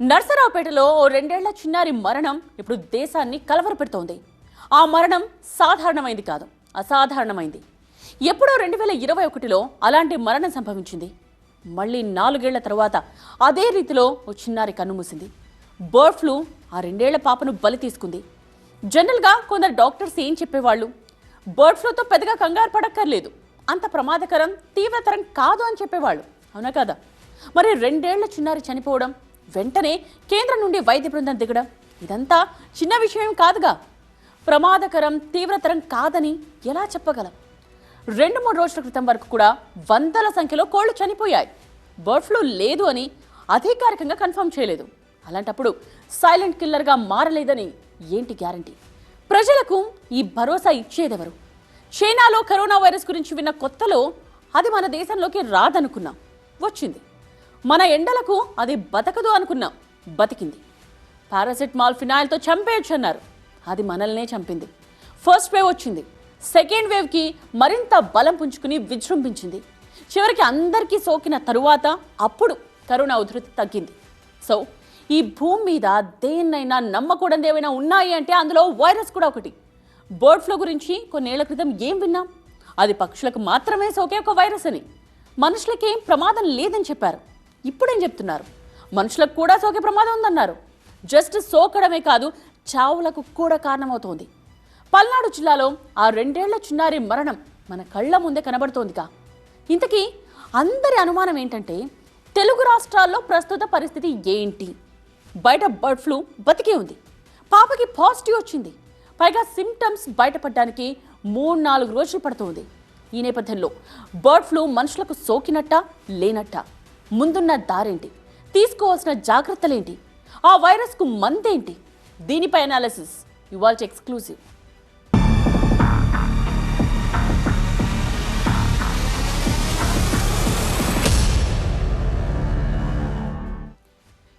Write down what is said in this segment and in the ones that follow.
నర్సరావుపేటలో ఓ 2 ఏళ్ల చిన్నారి మరణం ఇప్పుడు దేశాన్ని కలవరపెడుతోంది. ఆ మరణం సాధారణమైంది కాదు, అసాధారణమైంది. ఎప్పుడో 2021లో అలాంటి మరణం సంభవించింది. మళ్ళీ 4 ఏళ్ల తర్వాత అదే రీతిలో ఓ చిన్నారి కన్నుమూసింది. బర్డ్ ఫ్లూ ఆ 2 ఏళ్ల పాపను బలి తీసుకుంది. జనరల్గా కొందరు డాక్టర్స్ ఏం చెప్పేవాళ్ళు, బర్డ్ ఫ్లూతో పెద్దగా కంగారు పడక్కర్లేదు, అంత ప్రమాదకరం తీవ్రతరం కాదు అని చెప్పేవాళ్ళు, అవునా కదా? మరి 2 ఏళ్ల చిన్నారి చనిపోవడం, వెంటనే కేంద్రం నుండి వైద్య బృందం దిగడం, ఇదంతా చిన్న విషయం కాదుగా. ప్రమాదకరం తీవ్రతరం కాదని ఎలా చెప్పగలం? 2-3 రోజుల క్రితం వరకు కూడా వందల సంఖ్యలో కోళ్లు చనిపోయాయి. బర్డ్ ఫ్లూ లేదు అని అధికారికంగా కన్ఫర్మ్ చేయలేదు. అలాంటప్పుడు సైలెంట్ కిల్లర్గా మారలేదని ఏంటి గ్యారంటీ? ప్రజలకు ఈ భరోసా ఇచ్చేదెవరు? చైనాలో కరోనా వైరస్ గురించి విన్న కొత్తలో అది మన దేశంలోకి రాదనుకున్నాం, వచ్చింది. మన ఎండలకు అది బతకదు అనుకున్నాం, బతికింది. పారాసిటమాల్ ఫినాయిల్తో చంపేయచ్చు అన్నారు, అది మనల్నే చంపింది. ఫస్ట్ వేవ్ వచ్చింది, సెకండ్ వేవ్కి మరింత బలం పుంజుకుని విజృంభించింది. చివరికి అందరికీ సోకిన తరువాత అప్పుడు కరోనా ఉధృతి తగ్గింది. సో ఈ భూమి మీద దేన్నైనా నమ్మకూడదు ఏమైనా ఉన్నాయి అంటే అందులో వైరస్ కూడా ఒకటి. బర్డ్ ఫ్లూ గురించి కొన్నేళ్ల క్రితం ఏం విన్నాం? అది పక్షులకు మాత్రమే సోకే ఒక వైరస్ అని, మనుషులకేం ప్రమాదం లేదని చెప్పారు. ఇప్పుడేం చెప్తున్నారు? మనుషులకు కూడా సోకే ప్రమాదం ఉందన్నారు. జస్ట్ సోకడమే కాదు, చావులకు కూడా కారణమవుతోంది. పల్నాడు జిల్లాలో ఆ 2 ఏళ్ల చిన్నారి మరణం మన కళ్ళ ముందే కనబడుతోందిగా. ఇంతకీ అందరి అనుమానం ఏంటంటే, తెలుగు రాష్ట్రాల్లో ప్రస్తుత పరిస్థితి ఏంటి? బయట బర్డ్ ఫ్లూ బతికే ఉంది, పాపకి పాజిటివ్ వచ్చింది, పైగా సిమ్టమ్స్ బయటపడడానికి 3-4 రోజులు పడుతోంది. ఈ నేపథ్యంలో బర్డ్ ఫ్లూ మనుషులకు సోకినట్ట లేనట్ట? ముందున్న దారేంటి? తీసుకోవాల్సిన జాగ్రత్తలేంటి? ఆ వైరస్కు మందేంటి? దీనిపై అనాలిసిస్ ఇవాల్టి ఎక్స్క్లూజివ్.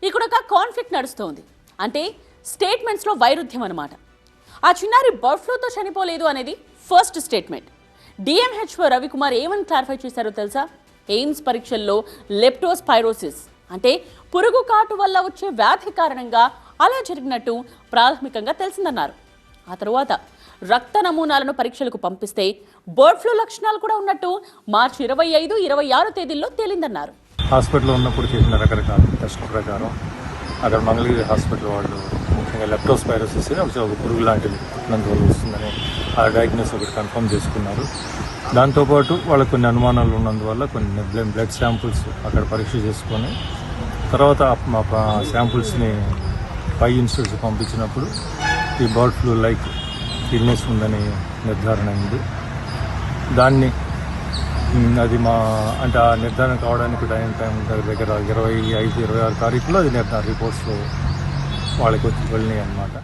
ఇక్కడ ఒక కాన్ఫ్లిక్ట్ నడుస్తోంది. అంటే స్టేట్మెంట్స్లో వైరుధ్యం అన్నమాట. ఆ చిన్నారి బర్డ్ ఫ్లూతో చనిపోలేదు అనేది ఫస్ట్ స్టేట్మెంట్. డిఎంహెచ్ఓ రవికుమార్ ఏమని క్లారిఫై చేశారో తెలుసా? ఎయిమ్స్ పరీక్షల్లో లెప్టోస్పైరోసిస్ అంటే పురుగు కాటు వల్ల వచ్చే వ్యాధి కారణంగా అలా జరిగినట్టు ప్రాథమికంగా తెలిసిందన్నారు. ఆ తరువాత రక్త నమూనాలను పరీక్షలకు పంపిస్తే బర్డ్ ఫ్లూ లక్షణాలు కూడా ఉన్నట్టు మార్చి 25, 26 తేదీల్లో తేలిందన్నారు. హాస్పిటల్లో ఉన్నప్పుడు చేసిన రకరకాల టెస్టుల ప్రకారం అక్కడ మంగళగిరి హాస్పిటల్ వాళ్ళు ముఖ్యంగా లెప్టోస్పైరోసిస్ ఒక పురుగు లాంటిది పుట్టినందువల్ల వస్తుందని ఆ డయాగ్నోస్ ఒకటి కన్ఫర్మ్ చేసుకున్నారు. దాంతోపాటు వాళ్ళకు కొన్ని అనుమానాలు ఉన్నందువల్ల కొన్ని బ్లడ్ శాంపుల్స్ అక్కడ పరీక్ష చేసుకొని తర్వాత మా శాంపుల్స్ని పై ఇన్స్టిట్యూట్స్ పంపించినప్పుడు ఈ బర్డ్ ఫ్లూ లైక్ ఇల్నెస్ ఉందని నిర్ధారణ అయింది. దాన్ని అది అంటే ఆ నిర్ధారణ కావడానికి టైం దగ్గర 25-26 తారీఖులో అది రిపోర్ట్స్ వాళ్ళకి వచ్చి వెళ్ళినాయి అన్నమాట.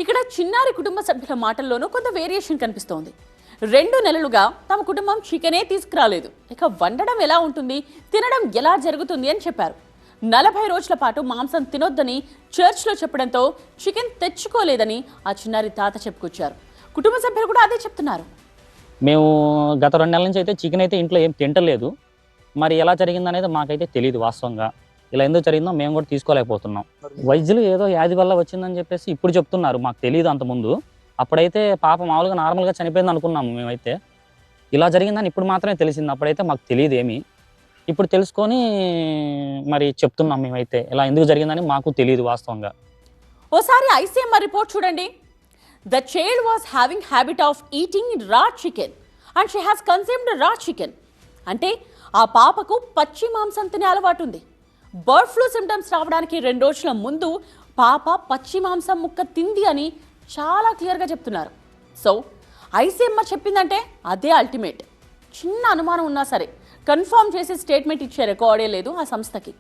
ఇక్కడ చిన్నారి కుటుంబ సభ్యుల మాటల్లోనూ కొంత వేరియేషన్ కనిపిస్తోంది. 2 నెలలుగా తమ కుటుంబం చికెనే తీసుకురాలేదు, ఇక వండడం ఎలా ఉంటుంది, తినడం ఎలా జరుగుతుంది అని చెప్పారు. 40 రోజుల పాటు మాంసం తినొద్దని చర్చ్లో చెప్పడంతో చికెన్ తెచ్చుకోలేదని ఆ చిన్నారి తాత చెప్పుకొచ్చారు. కుటుంబ సభ్యులు కూడా అదే చెప్తున్నారు. మేము గత 2 నెలల నుంచి అయితే చికెన్ అయితే ఇంట్లో ఏం తింటలేదు. మరి ఎలా జరిగిందనేది మాకైతే తెలియదు. వాస్తవంగా ఇలా ఎందుకు జరిగిందో మేము కూడా తీసుకోలేకపోతున్నాం. వైద్యులు ఏదో వ్యాధి వల్ల వచ్చిందని చెప్పేసి ఇప్పుడు చెప్తున్నారు, మాకు తెలియదు. అంతకుముందు అప్పుడైతే పాప మామూలుగా నార్మల్గా చనిపోయింది అనుకున్నాము మేమైతే. ఇలా జరిగిందని ఇప్పుడు మాత్రమే తెలిసింది, అప్పుడైతే మాకు తెలియదు ఏమీ. ఇప్పుడు తెలుసుకొని మరి చెప్తున్నాం మేమైతే, ఇలా ఎందుకు జరిగిందని మాకు తెలియదు వాస్తవంగా. ఓసారి ఐసీఎంఆర్ రిపోర్ట్ చూడండి. The child was having habit of eating raw chicken and she has consumed raw chicken. అంటే ఆ పాపకు పచ్చి మాంసం తినే అలవాటు ఉంది. బర్డ్ ఫ్లూ సిమ్టమ్స్ రావడానికి 2 రోజుల ముందు పాప పచ్చి మాంసం ముక్క తింది అని చాలా క్లియర్గా చెప్తున్నారు. సో ఐసీఎంఆర్ చెప్పిందంటే అదే అల్టిమేట్. చిన్న అనుమానం ఉన్నా సరే కన్ఫర్మ్ చేసి స్టేట్మెంట్ ఇచ్చే రికార్డే లేదు ఆ సంస్థకి.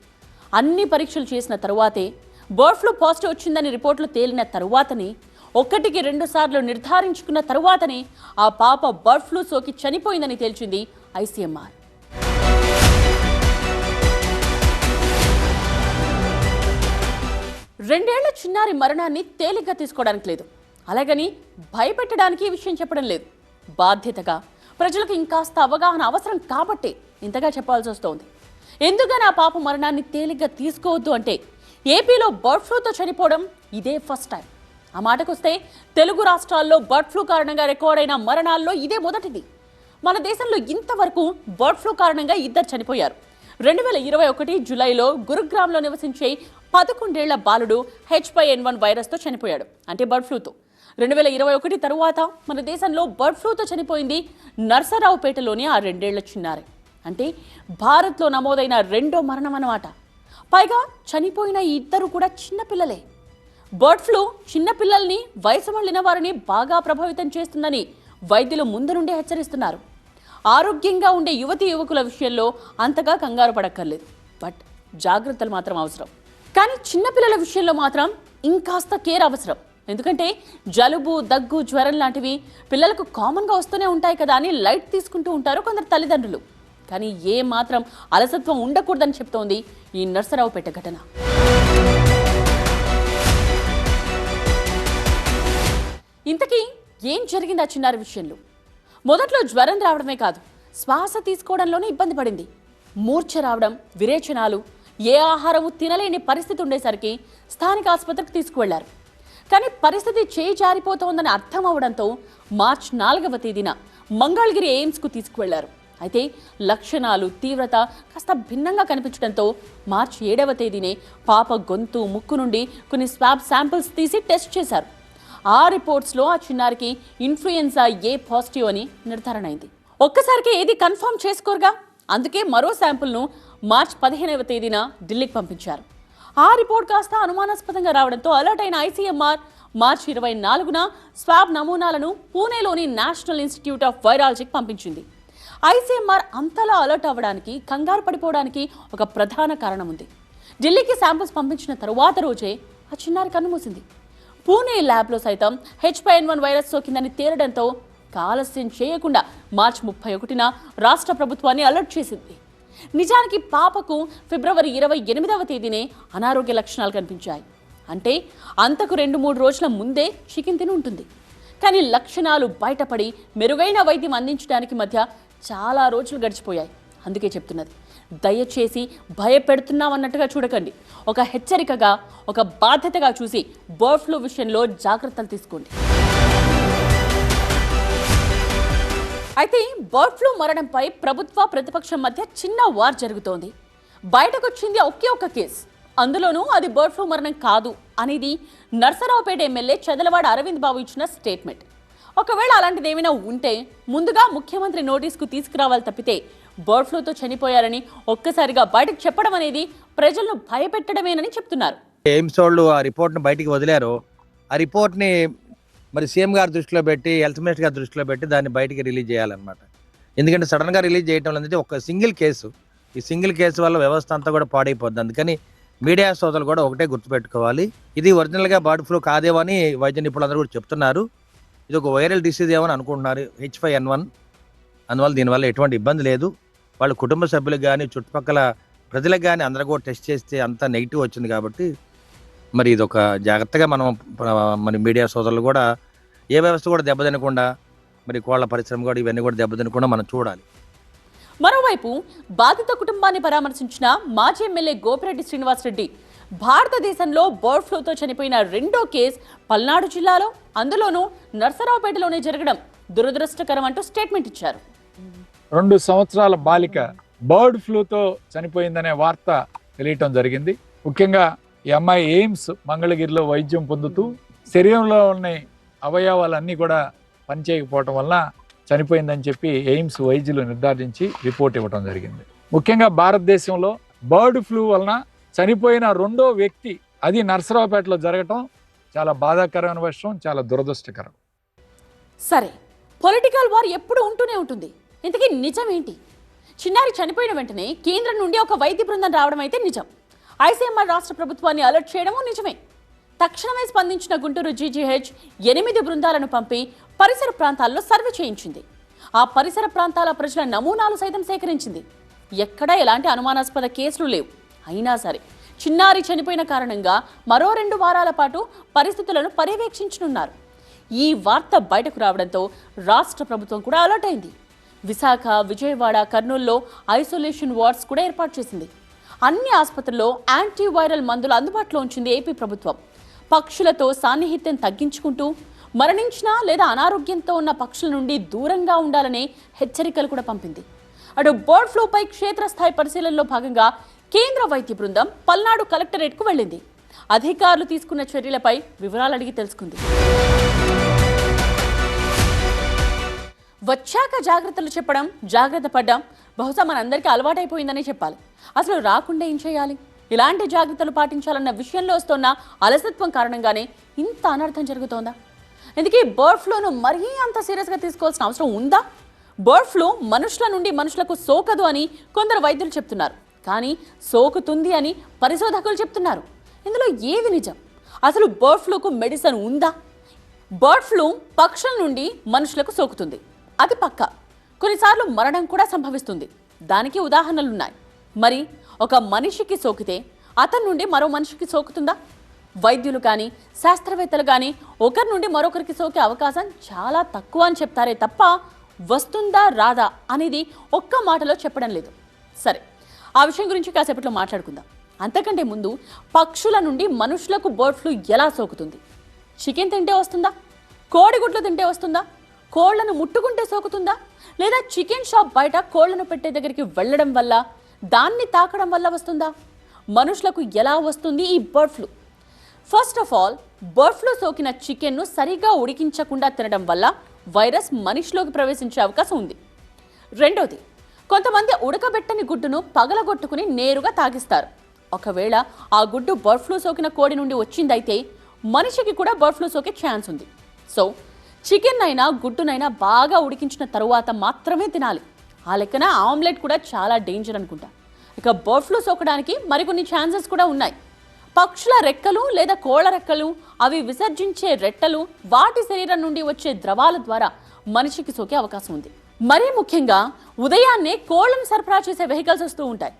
అన్ని పరీక్షలు చేసిన తరువాతే బర్డ్ ఫ్లూ పాజిటివ్ వచ్చిందని రిపోర్ట్లు తేలిన తరువాతనే 1-2 సార్లు నిర్ధారించుకున్న తరువాతనే ఆ పాప బర్డ్ ఫ్లూ సోకి చనిపోయిందని తేల్చింది ఐసీఎంఆర్. రెండేళ్ల చిన్నారి మరణాన్ని తేలిగ్గా తీసుకోవడానికి లేదు, అలాగని భయపెట్టడానికి ఈ విషయం చెప్పడం లేదు. బాధ్యతగా ప్రజలకు ఇంకాస్త అవగాహన అవసరం కాబట్టే ఇంతగా చెప్పాల్సి వస్తోంది. ఎందుకని ఆ పాప మరణాన్ని తేలిగ్గా తీసుకోవద్దు అంటే ఏపీలో బర్డ్ ఫ్లూతో చనిపోవడం ఇదే ఫస్ట్ టైం. ఆ మాటకొస్తే తెలుగు రాష్ట్రాల్లో బర్డ్ ఫ్లూ కారణంగా రికార్డైన మరణాల్లో ఇదే మొదటిది. మన దేశంలో ఇంతవరకు బర్డ్ ఫ్లూ కారణంగా 2 చనిపోయారు. 2021 జూలైలో గురుగ్రామ్లో నివసించే 11 ఏళ్ల బాలుడు H5N1 వైరస్తో చనిపోయాడు, అంటే బర్డ్ ఫ్లూతో. 2021 తరువాత మన దేశంలో బర్డ్ ఫ్లూతో చనిపోయింది నర్సరావుపేటలోని ఆ 2 ఏళ్ల చిన్నారి, అంటే భారత్లో నమోదైన 2వ మరణం అన్నమాట. పైగా చనిపోయిన ఈ 2 కూడా చిన్నపిల్లలే. బర్డ్ ఫ్లూ చిన్నపిల్లల్ని, వయసు మళ్లిన వారిని బాగా ప్రభావితం చేస్తుందని వైద్యులు ముందు నుండే హెచ్చరిస్తున్నారు. ఆరోగ్యంగా ఉండే యువతీ యువకుల విషయంలో అంతగా కంగారు పడక్కర్లేదు, బట్ జాగ్రత్తలు మాత్రం అవసరం. కానీ చిన్నపిల్లల విషయంలో మాత్రం ఇంకాస్త కేర్ అవసరం. ఎందుకంటే జలుబు, దగ్గు, జ్వరం లాంటివి పిల్లలకు కామన్గా వస్తూనే ఉంటాయి కదా అని లైట్ తీసుకుంటూ ఉంటారు కొందరు తల్లిదండ్రులు. కానీ ఏ మాత్రం అలసత్వం ఉండకూడదని చెప్తోంది ఈ నర్సరావుపేట ఘటన. ఇంతకీ ఏం జరిగింది ఆ చిన్నారి విషయంలో? మొదట్లో జ్వరం రావడమే కాదు, శ్వాస తీసుకోవడంలోనే ఇబ్బంది పడింది. మూర్ఛ రావడం, విరేచనాలు, ఏ ఆహారము తినలేని పరిస్థితి ఉండేసరికి స్థానిక ఆసుపత్రికి తీసుకువెళ్లారు. కానీ పరిస్థితి చేయి జారిపోతోందని అర్థం అవడంతో మార్చి 4వ తేదీన మంగళగిరి ఎయిమ్స్కు తీసుకువెళ్లారు. అయితే లక్షణాలు, తీవ్రత కాస్త భిన్నంగా కనిపించడంతో మార్చి 7వ తేదీనే పాప గొంతు, ముక్కు నుండి కొన్ని స్వాబ్ శాంపిల్స్ తీసి టెస్ట్ చేశారు. ఆ రిపోర్ట్స్లో ఆ చిన్నారికి ఇన్ఫ్లుయెన్జా ఏ పాజిటివ్ అని నిర్ధారణ అయింది. ఒక్కసారికి ఏది కన్ఫర్మ్ చేసుకోరుగా, అందుకే మరో శాంపుల్ను మార్చి 15వ తేదీన ఢిల్లీకి పంపించారు. ఆ రిపోర్ట్ కాస్త అనుమానాస్పదంగా రావడంతో అలర్ట్ అయిన ఐసీఎంఆర్ మార్చి 24న స్వాబ్ నమూనాలను పూణేలోని నేషనల్ ఇన్స్టిట్యూట్ ఆఫ్ వైరాలజీకి పంపించింది. ఐసీఎంఆర్ అంతలా అలర్ట్ అవ్వడానికి, కంగారు పడిపోవడానికి ఒక ప్రధాన కారణం ఉంది. ఢిల్లీకి శాంపుల్స్ పంపించిన తరువాత రోజే ఆ చిన్నారి కన్నుమూసింది. పూణే ల్యాబ్లో సైతం H5N1 వైరస్ సోకిందని తేలడంతో ఆలస్యం చేయకుండా మార్చి 31న రాష్ట్ర ప్రభుత్వాన్ని అలర్ట్ చేసింది. నిజానికి పాపకు ఫిబ్రవరి 28వ తేదీనే అనారోగ్య లక్షణాలు కనిపించాయి. అంటే అంతకు 2-3 రోజుల ముందే చికెన్ తిని ఉంటుంది. కానీ లక్షణాలు బయటపడి మెరుగైన వైద్యం అందించడానికి మధ్య చాలా రోజులు గడిచిపోయాయి. అందుకే చెప్తున్నది, దయచేసి భయపెడుతున్నామన్నట్టుగా చూడకండి. ఒక హెచ్చరికగా, ఒక బాధ్యతగా చూసి బర్డ్ ఫ్లూ విషయంలో జాగ్రత్తలు తీసుకోండి. అయితే బర్డ్ ఫ్లూ మరణంపై ప్రభుత్వ, ప్రతిపక్షం మధ్య చిన్న వార్ జరుగుతోంది. బయటకొచ్చింది ఒకే ఒక కేసు, అందులోనూ అది బర్డ్ ఫ్లూ మరణం కాదు అనేది నర్సరావుపేట ఎమ్మెల్యే చదలవాడ అరవింద్ బాబు ఇచ్చిన స్టేట్మెంట్. ఒకవేళ అలాంటిది ఏమైనా ఉంటే ముందుగా ముఖ్యమంత్రి నోటీస్కు తీసుకురావాలి తప్పితే బర్డ్ ఫ్లూతో చనిపోయారని ఒక్కసారిగా బయటకు చెప్పడం అనేది ప్రజలను భయపెట్టడమేనని చెప్తున్నారు. ఎయిమ్స్ వాళ్ళు ఆ రిపోర్ట్ని బయటికి వదిలారు. ఆ రిపోర్ట్ని మరి సీఎం గారి దృష్టిలో పెట్టి, హెల్త్ మినిస్టర్ గారి దృష్టిలో పెట్టి దాన్ని బయటికి రిలీజ్ చేయాలన్నమాట. ఎందుకంటే సడన్గా రిలీజ్ చేయడం అనేది ఒక సింగిల్ కేసు. ఈ సింగిల్ కేసు వల్ల వ్యవస్థ అంతా కూడా పాడైపోద్ది. అందుకని మీడియా సోదరులు కూడా ఒకటే గుర్తుపెట్టుకోవాలి, ఇది ఒరిజినల్గా బర్డ్ ఫ్లూ కాదేమో అని వైద్య నిపుణులందరూ కూడా చెప్తున్నారు. ఇది ఒక వైరల్ డిసీజ్ ఏమని అనుకుంటున్నారు, H5N1. అందువల్ల దీనివల్ల ఎటువంటి ఇబ్బంది లేదు. వాళ్ళ కుటుంబ సభ్యులకు కానీ, చుట్టుపక్కల ప్రజలకు కానీ అందరూ కూడా టెస్ట్ చేస్తే అంతా నెగిటివ్ వచ్చింది. కాబట్టి మరి ఇది ఒక జాగ్రత్తగా మనం మరి మీడియా సోదరులు కూడా ఏ వ్యవస్థ కూడా దెబ్బతినకుండా, మరి కోళ్ల పరిశ్రమ కూడా ఇవన్నీ కూడా దెబ్బతినకుండా మనం చూడాలి. మరోవైపు బాధిత కుటుంబాన్ని పరామర్శించిన మాజీ ఎమ్మెల్యే గోపిరెడ్డి శ్రీనివాసరెడ్డి భారతదేశంలో బర్డ్ ఫ్లూతో చనిపోయిన 2వ కేసు పల్నాడు జిల్లాలో, అందులోనూ నర్సరావుపేటలోనే జరగడం దురదృష్టకరం అంటూ స్టేట్మెంట్ ఇచ్చారు. 2 సంవత్సరాల బాలిక బర్డ్ ఫ్లూతో చనిపోయిందనే వార్త తెలియటం జరిగింది. ముఖ్యంగా ఈ అమ్మాయి ఎయిమ్స్ మంగళగిరిలో వైద్యం పొందుతూ శరీరంలో ఉన్న అవయవాలన్నీ కూడా పనిచేయకపోవటం వల్ల చనిపోయిందని చెప్పి ఎయిమ్స్ వైద్యులు నిర్ధారించి రిపోర్ట్ ఇవ్వడం జరిగింది. ముఖ్యంగా భారతదేశంలో బర్డ్ ఫ్లూ వలన చనిపోయిన 2వ వ్యక్తి అది నర్సరావుపేటలో జరగటం చాలా బాధాకరమైన విషయం, చాలా దురదృష్టకరం. సరే, పొలిటికల్ వార్ ఎప్పుడు ఉంటూనే ఉంటుంది. ఇంతకీ నిజం ఏంటి? చిన్నారి చనిపోయిన వెంటనే కేంద్రం నుండి ఒక వైద్య బృందం రావడం అయితే నిజం. ఐసీఎంఆర్ రాష్ట్ర ప్రభుత్వాన్ని అలర్ట్ చేయడమూ నిజమే. తక్షణమే స్పందించిన గుంటూరు జీజీహెచ్ 8 బృందాలను పంపి పరిసర ప్రాంతాల్లో సర్వే చేయించింది. ఆ పరిసర ప్రాంతాల ప్రజల నమూనాలు సైతం సేకరించింది. ఎక్కడా ఎలాంటి అనుమానాస్పద కేసులు లేవు. అయినా సరే చిన్నారి చనిపోయిన కారణంగా మరో 2 వారాల పాటు పరిస్థితులను పర్యవేక్షించనున్నారు. ఈ వార్త బయటకు రావడంతో రాష్ట్ర ప్రభుత్వం కూడా అలర్ట్ అయింది. విశాఖ, విజయవాడ, కర్నూలులో ఐసోలేషన్ వార్డ్స్ కూడా ఏర్పాటు చేసింది. అన్ని ఆసుపత్రుల్లో యాంటీవైరల్ మందులు అందుబాటులో ఉంచింది ఏపీ ప్రభుత్వం. పక్షులతో సాన్నిహిత్యం తగ్గించుకుంటూ మరణించిన లేదా అనారోగ్యంతో ఉన్న పక్షుల నుండి దూరంగా ఉండాలనే హెచ్చరికలు కూడా పంపింది. అటు బర్డ్ ఫ్లూపై క్షేత్రస్థాయి పరిశీలనలో భాగంగా కేంద్ర వైద్య బృందం పల్నాడు కలెక్టరేట్కు వెళ్ళింది. అధికారులు తీసుకున్న చర్యలపై వివరాలు అడిగి తెలుసుకుంది. వచ్చాక జాగ్రత్తలు చెప్పడం, జాగ్రత్త పడ్డం బహుశా మనందరికీ అలవాటైపోయిందనే చెప్పాలి. అసలు రాకుండా ఏం చేయాలి? ఇలాంటి జాగ్రత్తలు పాటించాలన్న విషయంలో వస్తున్న అలసత్వం కారణంగానే ఇంత అనర్థం జరుగుతోందా? ఎందుకే బర్డ్ ఫ్లూను మరీ అంత సీరియస్గా తీసుకోవాల్సిన అవసరం ఉందా? బర్డ్ ఫ్లూ మనుషుల నుండి మనుషులకు సోకదు అని కొందరు వైద్యులు చెప్తున్నారు. కానీ సోకుతుంది అని పరిశోధకులు చెప్తున్నారు. ఇందులో ఏది నిజం? అసలు బర్డ్ ఫ్లూకు మెడిసిన్ ఉందా? బర్డ్ ఫ్లూ పక్షుల నుండి మనుషులకు సోకుతుంది, అది పక్కా. కొన్నిసార్లు మరణం కూడా సంభవిస్తుంది. దానికి ఉదాహరణలున్నాయి. మరి ఒక మనిషికి సోకితే అతని నుండి మరో మనిషికి సోకుతుందా? వైద్యులు కానీ శాస్త్రవేత్తలు కానీ ఒకరి నుండి మరొకరికి సోకే అవకాశం చాలా తక్కువ అని చెప్తారే తప్ప వస్తుందా రాదా అనేది ఒక్క మాటలో చెప్పడం లేదు. సరే, ఆ విషయం గురించి కాసేపట్లో మాట్లాడుకుందాం. అంతకంటే ముందు పక్షుల నుండి మనుషులకు బర్డ్ ఫ్లూ ఎలా సోకుతుంది? చికెన్ తింటే వస్తుందా? కోడిగుడ్లు తింటే వస్తుందా? కోళ్లను ముట్టుకుంటే సోకుతుందా? లేదా చికెన్ షాప్ బయట కోళ్లను పెట్టే దగ్గరికి వెళ్ళడం వల్ల, దాన్ని తాకడం వల్ల వస్తుందా? మనుషులకు ఎలా వస్తుంది ఈ bird flu? First of all, bird flu సోకిన చికెన్ను సరిగా ఉడికించకుండా తినడం వల్ల వైరస్ మనిషిలోకి ప్రవేశించే అవకాశం ఉంది. రెండోది, కొంతమంది ఉడకబెట్టని గుడ్డును పగలగొట్టుకుని నేరుగా తాగిస్తారు. ఒకవేళ ఆ గుడ్డు బర్డ్ ఫ్లూ సోకిన కోడి నుండి వచ్చిందైతే మనిషికి కూడా బర్డ్ ఫ్లూ సోకే ఛాన్స్ ఉంది. సో చికెన్ అయినా గుడ్డునైనా బాగా ఉడికించిన తరువాత మాత్రమే తినాలి. ఆ లెక్కన ఆమ్లెట్ కూడా చాలా డేంజర్ అనుకుంటా. ఇక బర్డ్ ఫ్లూ సోకడానికి మరికొన్ని ఛాన్సెస్ కూడా ఉన్నాయి. పక్షుల రెక్కలు లేదా కోళ్ల రెక్కలు, అవి విసర్జించే రెట్టలు, వాటి శరీరం నుండి వచ్చే ద్రవాల ద్వారా మనిషికి సోకే అవకాశం ఉంది. మరీ ముఖ్యంగా ఉదయాన్నే కోళ్లను సరఫరా చేసే వెహికల్స్ వస్తూ ఉంటాయి.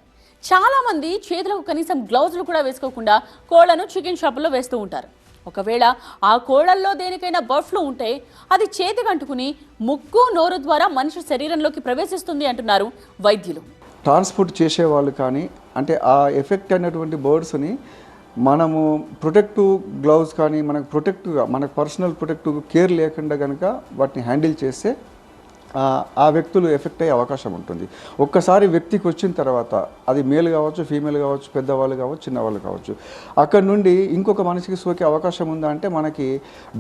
చాలా మంది చేతులకు కనీసం గ్లౌజులు కూడా వేసుకోకుండా కోళ్లను చికెన్ షాపుల్లో వేస్తూ ఉంటారు. ఒకవేళ ఆ కోళ్లల్లో దేనికైనా బర్డ్ ఫ్లూ ఉంటే అది చేతికి అంటుకుని ముక్కు, నోరు ద్వారా మనిషి శరీరంలోకి ప్రవేశిస్తుంది అంటున్నారు వైద్యులు. ట్రాన్స్పోర్ట్ చేసేవాళ్ళు కానీ, అంటే ఆ ఎఫెక్ట్ అయినటువంటి బర్డ్స్ని మనము ప్రొటెక్టివ్ గ్లౌస్ కానీ మనకు పర్సనల్ ప్రొటెక్టివ్ కేర్ లేకుండా కనుక వాటిని హ్యాండిల్ చేస్తే ఆ వ్యక్తులు ఎఫెక్ట్ అయ్యే అవకాశం ఉంటుంది. ఒక్కసారి వ్యక్తికి వచ్చిన తర్వాత అది మేల్ కావచ్చు, ఫీమేల్ కావచ్చు, పెద్దవాళ్ళు కావచ్చు, చిన్నవాళ్ళు కావచ్చు, అక్కడ నుండి ఇంకొక మనిషికి సోకే అవకాశం ఉందా అంటే మనకి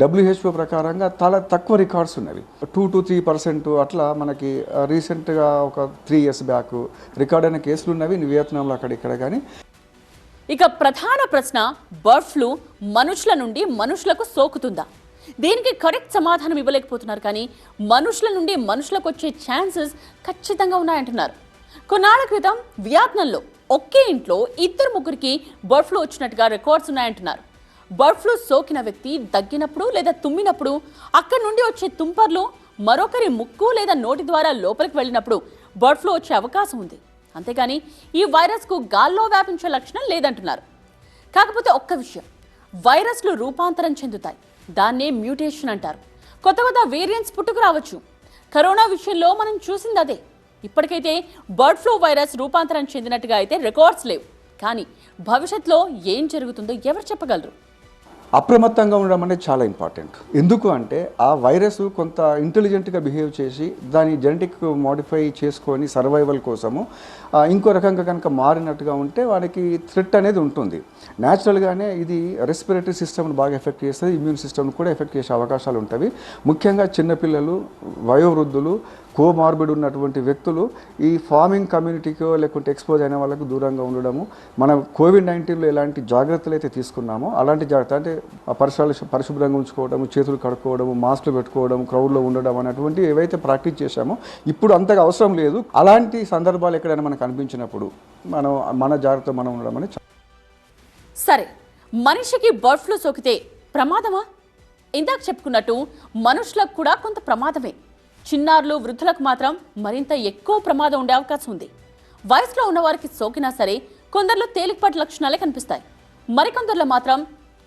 WHO ప్రకారంగా చాలా తక్కువ రికార్డ్స్ ఉన్నవి. 2 to 3% అట్లా మనకి రీసెంట్గా ఒక 3 years బ్యాక్ రికార్డ్ అయిన కేసులు ఉన్నవి వియత్నాంలో అక్కడిక్కడ. కానీ ఇక ప్రధాన ప్రశ్న, బర్డ్ ఫ్లూ మనుషుల నుండి మనుషులకు సోకుతుందా? దీనికి కరెక్ట్ సమాధానం ఇవ్వలేకపోతున్నారు. కానీ మనుషుల నుండి మనుషులకు వచ్చే ఛాన్సెస్ ఖచ్చితంగా ఉన్నాయంటున్నారు. కొన్నాళ్ల క్రితం వియత్నాంలో ఒకే ఇంట్లో 2-3కి బర్డ్ ఫ్లూ వచ్చినట్టుగా రికార్డ్స్ ఉన్నాయంటున్నారు. బర్డ్ ఫ్లూ సోకిన వ్యక్తి దగ్గినప్పుడు లేదా తుమ్మినప్పుడు అక్కడి నుండి వచ్చే తుంపర్లు మరొకరి ముక్కు లేదా నోటి ద్వారా లోపలికి వెళ్ళినప్పుడు బర్డ్ ఫ్లూ వచ్చే అవకాశం ఉంది. అంతేగాని ఈ వైరస్కు గాల్లో వ్యాపించే లక్షణం లేదంటున్నారు. కాకపోతే ఒక్క విషయం, వైరస్లు రూపాంతరం చెందుతాయి. దాన్నే మ్యూటేషన్ అంటారు. కొత్త కొత్త వేరియంట్స్ పుట్టుకు రావచ్చు. కరోనా విషయంలో మనం చూసింది అదే. ఇప్పటికైతే బర్డ్ ఫ్లూ వైరస్ రూపాంతరం చెందినట్టుగా అయితే రికార్డ్స్ లేవు. కానీ భవిష్యత్తులో ఏం జరుగుతుందో ఎవరు చెప్పగలరు? అప్రమత్తంగా ఉండడం అనేది చాలా ఇంపార్టెంట్. ఎందుకు అంటే ఆ వైరస్ కొంత ఇంటెలిజెంట్గా బిహేవ్ చేసి దాని జెనెటిక్ మోడిఫై చేసుకొని సర్వైవల్ కోసము ఇంకో రకంగా కనుక మారినట్టుగా ఉంటే వాడికి థ్రెట్ అనేది ఉంటుంది. న్యాచురల్గానే ఇది రెస్పిరేటరీ సిస్టమ్ని బాగా ఎఫెక్ట్ చేస్తుంది, ఇమ్యూన్ సిస్టమ్ని కూడా ఎఫెక్ట్ చేసే అవకాశాలు ఉంటాయి. ముఖ్యంగా చిన్నపిల్లలు, వయోవృద్ధులు, కోమార్బిడ్ ఉన్నటువంటి వ్యక్తులు ఈ ఫార్మింగ్ కమ్యూనిటీకో లేకుంటే ఎక్స్పోజ్ అయిన వాళ్ళకు దూరంగా ఉండడము. మనం COVID-19లో ఎలాంటి జాగ్రత్తలు అయితే తీసుకున్నామో అలాంటి జాగ్రత్త అంటే పరిశుభ్రంగా ఉంచుకోవడము, చేతులు కడుక్కోవడము, మాస్కులు పెట్టుకోవడం, క్రౌడ్లో ఉండడం అనేటువంటి ఏవైతే ప్రాక్టీస్ చేశామో ఇప్పుడు అంతగా అవసరం లేదు. అలాంటి సందర్భాలు ఎక్కడైనా మనకు అనిపించినప్పుడు మన జాగ్రత్త మనం ఉండడం అనేది. సరే, మనిషికి బర్డ్ ఫ్లూ సోకితే ప్రమాదమా? ఇందాక చెప్పుకున్నట్టు మనుషులకు కూడా కొంత ప్రమాదమే. చిన్నారులు, వృద్ధులకు మాత్రం మరింత ఎక్కువ ప్రమాదం ఉండే అవకాశం ఉంది. వయసులో ఉన్నవారికి సోకినా సరే కొందరిలో తేలికపాటి లక్షణాలే కనిపిస్తాయి. మరికొందరిలో మాత్రం,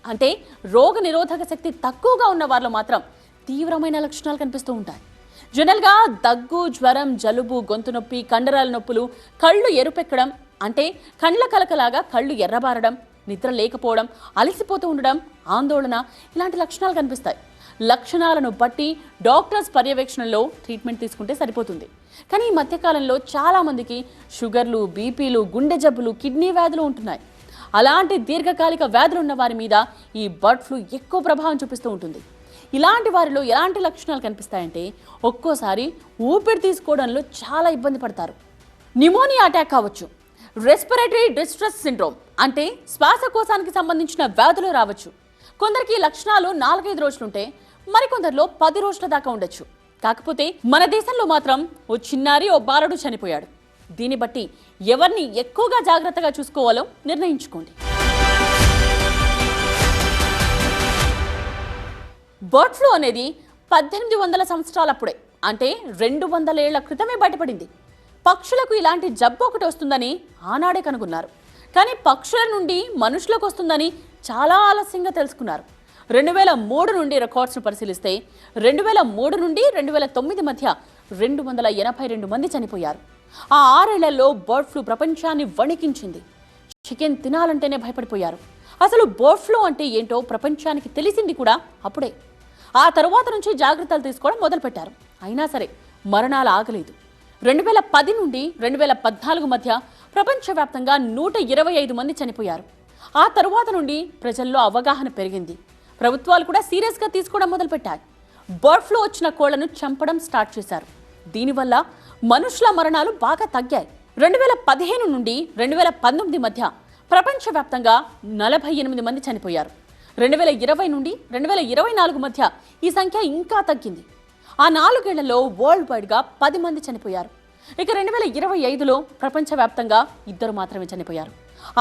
అంటే రోగ నిరోధక శక్తి తక్కువగా ఉన్న వారిలో మాత్రం తీవ్రమైన లక్షణాలు కనిపిస్తూ ఉంటాయి. జనరల్గా దగ్గు, జ్వరం, జలుబు, గొంతు నొప్పి, కండరాల నొప్పులు, కళ్ళు ఎరుపెక్కడం, అంటే కండ్ల కలకలాగా కళ్ళు ఎర్రబారడం, నిద్ర లేకపోవడం, అలసిపోతూ ఉండడం, ఆందోళన ఇలాంటి లక్షణాలు కనిపిస్తాయి. లక్షణాలను బట్టి డాక్టర్స్ పర్యవేక్షణలో ట్రీట్మెంట్ తీసుకుంటే సరిపోతుంది. కానీ ఈ మధ్యకాలంలో చాలామందికి షుగర్లు, బీపీలు, గుండె జబ్బులు, కిడ్నీ వ్యాధులు ఉంటున్నాయి. అలాంటి దీర్ఘకాలిక వ్యాధులు ఉన్న వారి మీద ఈ బర్డ్ ఫ్లూ ఎక్కువ ప్రభావం చూపిస్తూ ఉంటుంది. ఇలాంటి వారిలో ఎలాంటి లక్షణాలు కనిపిస్తాయంటే ఒక్కోసారి ఊపిరి తీసుకోవడంలో చాలా ఇబ్బంది పడతారు. న్యూమోనియా అటాక్ కావచ్చు, రెస్పిరేటరీ డిస్ట్రెస్ సిండ్రోమ్ అంటే శ్వాసకోశానికి సంబంధించిన వ్యాధులు రావచ్చు. కొందరికి లక్షణాలు 4-5 రోజులుంటే మరికొందరిలో 10 రోజుల దాకా ఉండొచ్చు. కాకపోతే మన దేశంలో మాత్రం ఓ చిన్నారి, ఓ బాలుడు చనిపోయాడు. దీన్ని బట్టి ఎవరిని ఎక్కువగా జాగ్రత్తగా చూసుకోవాలో నిర్ణయించుకోండి. బర్డ్ ఫ్లూ అనేది 1800 సంవత్సరాలప్పుడే అంటే 200 ఏళ్ల క్రితమే బయటపడింది. పక్షులకు ఇలాంటి జబ్బు ఒకటి వస్తుందని ఆనాడే కనుగొన్నారు. కానీ పక్షుల నుండి మనుషులకు వస్తుందని చాలా ఆలస్యంగా తెలుసుకున్నారు. 2003 నుండి రికార్డ్స్ను పరిశీలిస్తే 2003 నుండి 2009 మధ్య 282 మంది చనిపోయారు. ఆ 6 ఏళ్లలో బర్డ్ ఫ్లూ ప్రపంచాన్ని వణికించింది. చికెన్ తినాలంటేనే భయపడిపోయారు. అసలు బర్డ్ ఫ్లూ అంటే ఏంటో ప్రపంచానికి తెలిసింది కూడా అప్పుడే. ఆ తరువాత నుంచి జాగ్రత్తలు తీసుకోవడం మొదలుపెట్టారు. అయినా సరే మరణాలు ఆగలేదు. 2010 నుండి 2014 మధ్య ప్రపంచవ్యాప్తంగా 125 మంది చనిపోయారు. ఆ తరువాత నుండి ప్రజల్లో అవగాహన పెరిగింది. ప్రభుత్వాలు కూడా సీరియస్గా తీసుకోవడం మొదలుపెట్టాయి. బర్డ్ ఫ్లూ వచ్చిన కోళ్లను చంపడం స్టార్ట్ చేశారు. దీనివల్ల మనుషుల మరణాలు బాగా తగ్గాయి. 2015 నుండి 2019 మధ్య ప్రపంచవ్యాప్తంగా 48 మంది చనిపోయారు. 2020 నుండి 2024 మధ్య ఈ సంఖ్య ఇంకా తగ్గింది. ఆ 4 ఏళ్లలో వరల్డ్ వైడ్గా 10 మంది చనిపోయారు. ఇక 2025లో ప్రపంచవ్యాప్తంగా 2 మాత్రమే చనిపోయారు.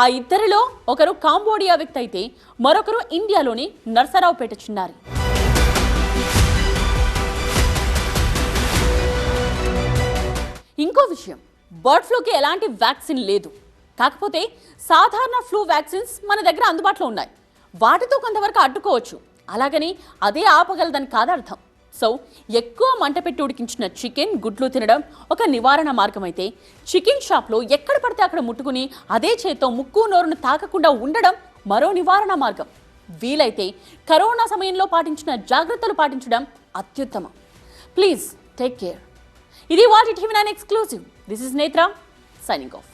ఆ 2లో ఒకరు కాంబోడియా వ్యక్తి అయితే మరొకరు ఇండియాలోని నర్సరావుపేట చిన్నారి. ఇంకో విషయం, బర్డ్ ఫ్లూకి ఎలాంటి వ్యాక్సిన్ లేదు. కాకపోతే సాధారణ ఫ్లూ వ్యాక్సిన్స్ మన దగ్గర అందుబాటులో ఉన్నాయి. వాటితో కొంతవరకు అడ్డుకోవచ్చు. అలాగని అదే ఆపగలదని కాదర్థం. సో ఎక్కువ మంట పెట్టి ఉడికించిన చికెన్, గుడ్లు తినడం ఒక నివారణ మార్గం అయితే, చికెన్ షాప్లో ఎక్కడ పడితే అక్కడ ముట్టుకుని అదే చేత్తో ముక్కు, నోరును తాకకుండా ఉండడం మరో నివారణ మార్గం. వీలైతే కరోనా సమయంలో పాటించిన జాగ్రత్తలు పాటించడం అత్యుత్తమం. Please take care. ఇది వాటి టీవీ 9 ఎక్స్క్లూజివ్. దిస్ ఇస్ నేత్ర సైనింగ్ ఆఫ్.